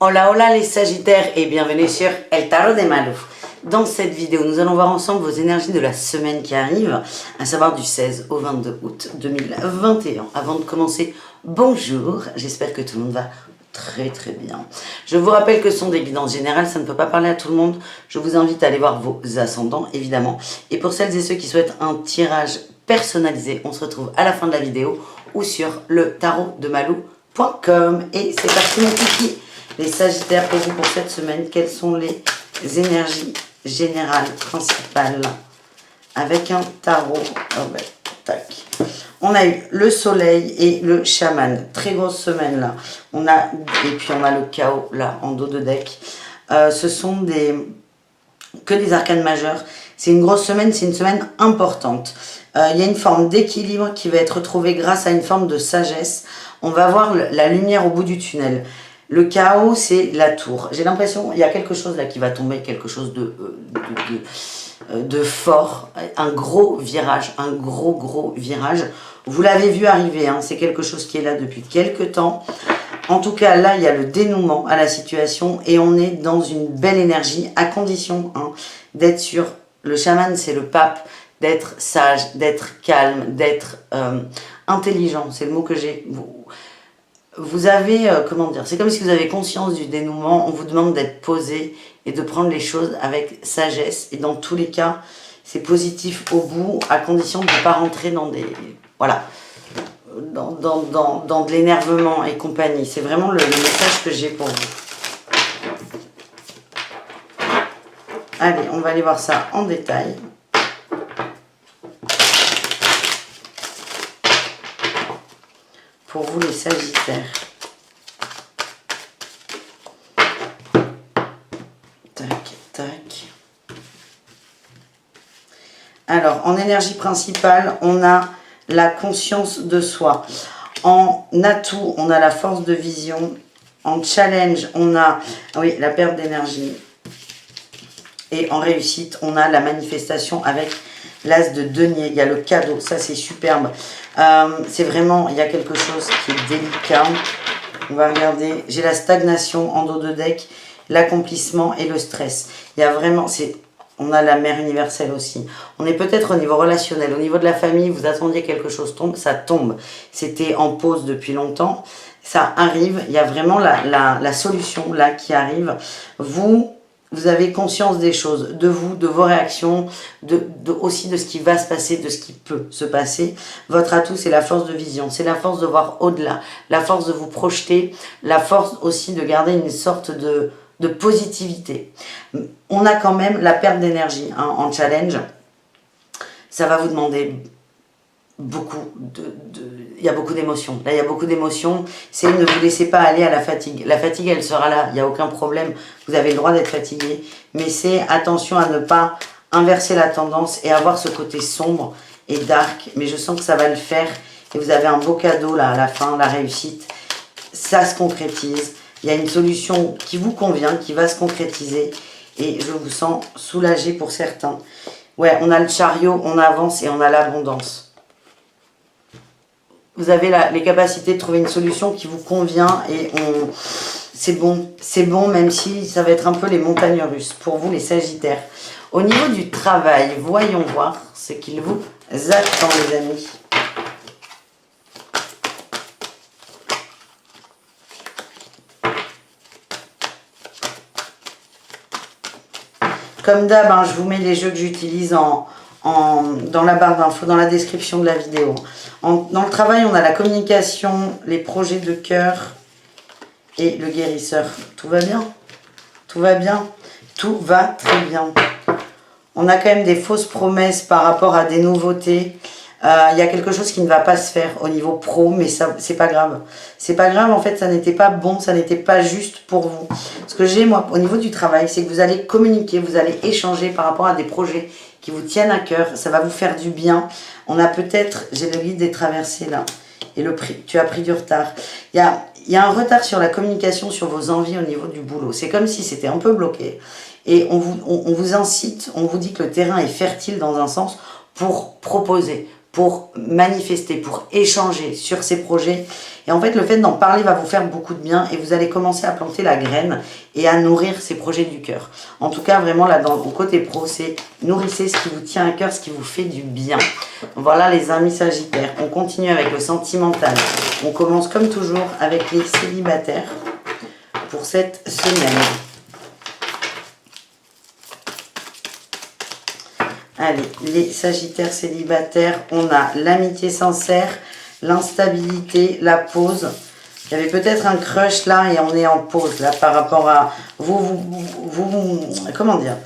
Hola hola les Sagittaires et bienvenue sur El Tarot de Malou. Dans cette vidéo, nous allons voir ensemble vos énergies de la semaine qui arrive, à savoir du 16 au 22 août 2021. Avant de commencer, bonjour, j'espère que tout le monde va très bien. Je vous rappelle que ce sont des guidances générales, ça ne peut pas parler à tout le monde. Je vous invite à aller voir vos ascendants, évidemment. Et pour celles et ceux qui souhaitent un tirage personnalisé, on se retrouve à la fin de la vidéo ou sur le tarotdemalou.com. Et c'est parti mon kiki. Les Sagittaires, pour vous, pour cette semaine, quelles sont les énergies générales principales avec un tarot? Tac. On a eu le soleil et le chaman. Très grosse semaine là. Et puis on a le chaos là en dos de deck. Ce sont que des arcanes majeurs. C'est une grosse semaine, c'est une semaine importante. Il y a une forme d'équilibre qui va être trouvée grâce à une forme de sagesse. On va voir la lumière au bout du tunnel. Le chaos, c'est la tour. J'ai l'impression, il y a quelque chose là qui va tomber, quelque chose de fort, un gros virage, un gros virage. Vous l'avez vu arriver, hein, c'est quelque chose qui est là depuis quelques temps. En tout cas, là, il y a le dénouement à la situation et on est dans une belle énergie, à condition d'être sûr. Le chaman, c'est le pape, d'être sage, d'être calme, d'être intelligent. C'est le mot que j'ai. Vous avez, comment dire, c'est comme si vous avez conscience du dénouement, on vous demande d'être posé et de prendre les choses avec sagesse. Et dans tous les cas, c'est positif au bout, à condition de ne pas rentrer dans des... Voilà, dans de l'énervement et compagnie. C'est vraiment le message que j'ai pour vous. Allez, on va aller voir ça en détail. Pour vous les Sagittaires. Tac. Alors, en énergie principale, on a la conscience de soi. En atout, on a la force de vision. En challenge, on a la perte d'énergie. Et en réussite, on a la manifestation avec l'as de denier. Il y a le cadeau, ça c'est superbe. C'est vraiment, il y a quelque chose qui est délicat. On va regarder, j'ai la stagnation en dos de deck, l'accomplissement et le stress. Il y a vraiment, on a la mère universelle aussi. On est peut-être au niveau relationnel, au niveau de la famille, vous attendiez quelque chose tombe, ça tombe. C'était en pause depuis longtemps, ça arrive, il y a vraiment la solution là qui arrive. Vous avez conscience des choses, de vous, de vos réactions, aussi de ce qui va se passer, de ce qui peut se passer. Votre atout, c'est la force de vision, c'est la force de voir au-delà, la force de vous projeter, la force aussi de garder une sorte de positivité. On a quand même la perte d'énergie en challenge. Ça va vous demander beaucoup il y a beaucoup d'émotions. Là, il y a beaucoup d'émotions. C'est ne vous laissez pas aller à la fatigue. La fatigue, elle sera là. Il n'y a aucun problème. Vous avez le droit d'être fatigué. Mais c'est attention à ne pas inverser la tendance et avoir ce côté sombre et dark. Mais je sens que ça va le faire. Et vous avez un beau cadeau là à la fin, la réussite. Ça se concrétise. Il y a une solution qui vous convient, qui va se concrétiser. Et je vous sens soulagé pour certains. Ouais, on a le chariot, on avance et on a l'abondance. Vous avez les capacités de trouver une solution qui vous convient et c'est bon même si ça va être un peu les montagnes russes pour vous les Sagittaires. Au niveau du travail, voyons voir ce qu'il vous attend les amis. Comme d'hab, je vous mets les jeux que j'utilise dans la barre d'infos, dans la description de la vidéo. Dans le travail, on a la communication, les projets de cœur et le guérisseur. Tout va bien? Tout va bien? Tout va très bien. On a quand même des fausses promesses par rapport à des nouveautés. Il y a quelque chose qui ne va pas se faire au niveau pro, mais ça, c'est pas grave. C'est pas grave, en fait, ça n'était pas bon, ça n'était pas juste pour vous. Ce que j'ai, moi, au niveau du travail, c'est que vous allez communiquer, vous allez échanger par rapport à des projets qui vous tiennent à cœur, ça va vous faire du bien. On a peut-être, j'ai le guide des traversées là, et le prix, tu as pris du retard. Il y a un retard sur la communication, sur vos envies au niveau du boulot. C'est comme si c'était un peu bloqué. Et on vous incite, on vous dit que le terrain est fertile dans un sens pour proposer, pour manifester, pour échanger sur ces projets Et en fait, le fait d'en parler va vous faire beaucoup de bien et vous allez commencer à planter la graine et à nourrir ces projets du cœur. En tout cas, vraiment, là, au côté pro, c'est nourrissez ce qui vous tient à cœur, ce qui vous fait du bien. Voilà les amis Sagittaires. On continue avec le sentimental. On commence comme toujours avec les célibataires pour cette semaine. Allez, les Sagittaires célibataires, on a l'amitié sincère, l'instabilité, la pause. Il y avait peut-être un crush là et on est en pause là par rapport à vous comment dire?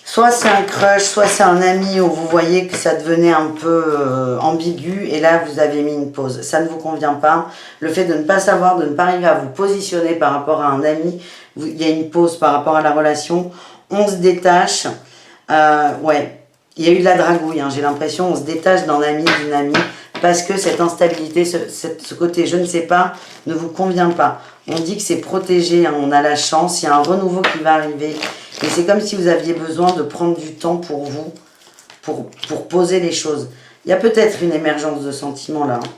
Soit c'est un crush, soit c'est un ami où vous voyez que ça devenait un peu ambigu et là vous avez mis une pause. Ça ne vous convient pas. Le fait de ne pas savoir, de ne pas arriver à vous positionner par rapport à un ami, il y a une pause par rapport à la relation. On se détache. Ouais, il y a eu de la dragouille, hein. J'ai l'impression on se détache d'un ami, d'une amie, parce que cette instabilité, ce côté je ne sais pas, ne vous convient pas. On dit que c'est protégé, hein, on a la chance, il y a un renouveau qui va arriver. Et c'est comme si vous aviez besoin de prendre du temps pour vous, pour poser les choses. Il y a peut-être une émergence de sentiments là. Hein.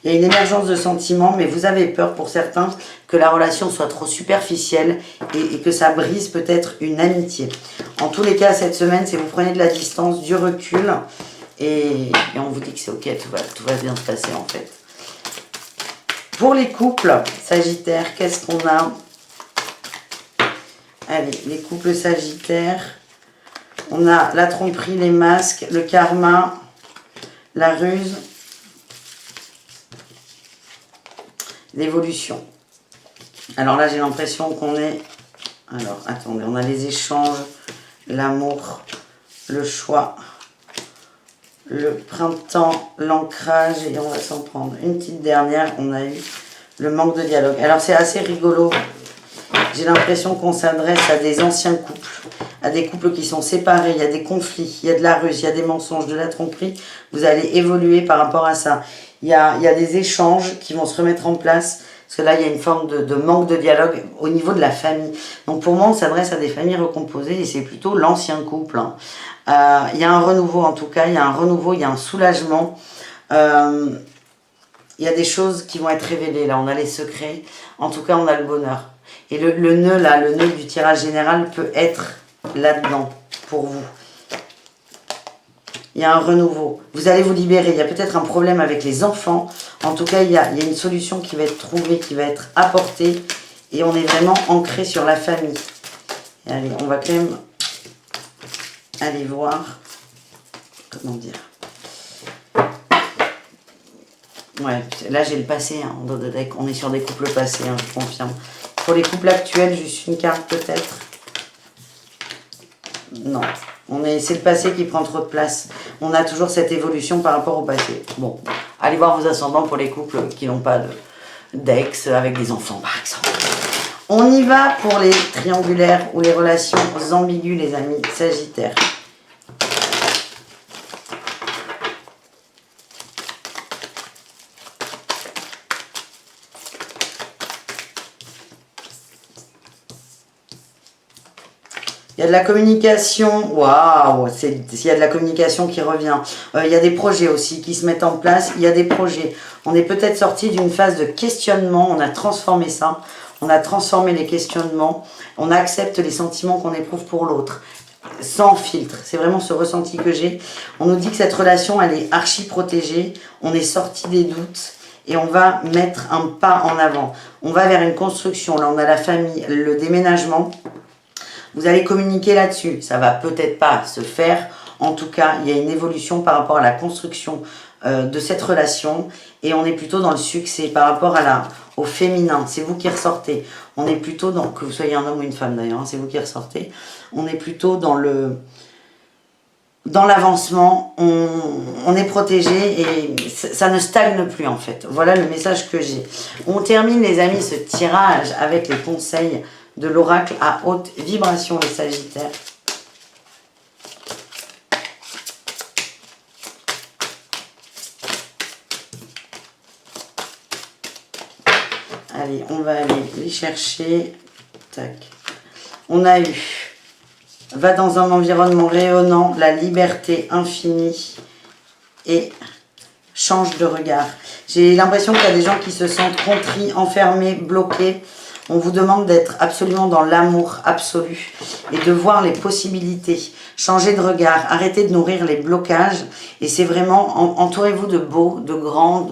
Il y a une émergence de sentiments, mais vous avez peur pour certains que la relation soit trop superficielle et que ça brise peut-être une amitié. En tous les cas, cette semaine, c'est vous prenez de la distance, du recul et on vous dit que c'est ok, tout va bien se passer en fait. Pour les couples Sagittaires, qu'est-ce qu'on a? Allez, les couples Sagittaires, on a la tromperie, les masques, le karma, la ruse, l'évolution. Alors là, j'ai l'impression qu'on est... Alors, attendez, on a les échanges, l'amour, le choix, le printemps, l'ancrage, et on va s'en prendre une petite dernière. On a eu le manque de dialogue. Alors, c'est assez rigolo. J'ai l'impression qu'on s'adresse à des anciens couples, à des couples qui sont séparés, il y a des conflits, il y a de la ruse, il y a des mensonges, de la tromperie. Vous allez évoluer par rapport à ça. Il y a des échanges qui vont se remettre en place, parce que là, il y a une forme de manque de dialogue au niveau de la famille. Donc pour moi, on s'adresse à des familles recomposées et c'est plutôt l'ancien couple. Hein. Il y a un renouveau en tout cas, il y a un renouveau, il y a un soulagement. Il y a des choses qui vont être révélées. Là, on a les secrets. En tout cas, on a le bonheur. Et le nœud, là, le nœud du tirage général peut être là-dedans pour vous. Il y a un renouveau. Vous allez vous libérer. Il y a peut-être un problème avec les enfants. En tout cas, il y a une solution qui va être trouvée, qui va être apportée. Et on est vraiment ancré sur la famille. Et allez, on va quand même aller voir. Comment dire? Ouais, là j'ai le passé. Hein, on est sur des couples passés, hein, je confirme. Pour les couples actuels, juste une carte peut-être. Non. C'est le passé qui prend trop de place. On a toujours cette évolution par rapport au passé. Bon, allez voir vos ascendants pour les couples qui n'ont pas d'ex avec des enfants, par exemple. On y va pour les triangulaires ou les relations ambiguës, les amis Sagittaires. Il y a de la communication, waouh, il y a de la communication qui revient. Il y a des projets aussi qui se mettent en place, il y a des projets. On est peut-être sorti d'une phase de questionnement, on a transformé ça, on a transformé les questionnements, on accepte les sentiments qu'on éprouve pour l'autre, sans filtre. C'est vraiment ce ressenti que j'ai. On nous dit que cette relation, elle est archi protégée, on est sorti des doutes. Et on va mettre un pas en avant. On va vers une construction, là on a la famille, le déménagement. Vous allez communiquer là-dessus. Ça va peut-être pas se faire. En tout cas, il y a une évolution par rapport à la construction de cette relation. Et on est plutôt dans le succès par rapport au féminin. C'est vous qui ressortez. On est plutôt dans... Que vous soyez un homme ou une femme d'ailleurs, hein, c'est vous qui ressortez. On est plutôt dans l'avancement. On est protégé et ça ne stagne plus en fait. Voilà le message que j'ai. On termine les amis ce tirage avec les conseils de l'oracle à haute vibration, les Sagittaires. Allez, on va aller les chercher. Tac. On a eu va dans un environnement rayonnant, la liberté infinie et change de regard. J'ai l'impression qu'il y a des gens qui se sentent contris, enfermés, bloqués. On vous demande d'être absolument dans l'amour absolu et de voir les possibilités. Changer de regard, arrêtez de nourrir les blocages. Et c'est vraiment, entourez-vous de beaux, de grands,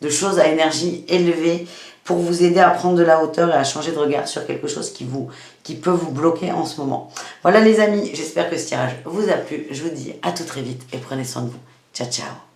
de choses à énergie élevée pour vous aider à prendre de la hauteur et à changer de regard sur quelque chose qui peut vous bloquer en ce moment. Voilà les amis, j'espère que ce tirage vous a plu. Je vous dis à tout très vite et prenez soin de vous. Ciao, ciao.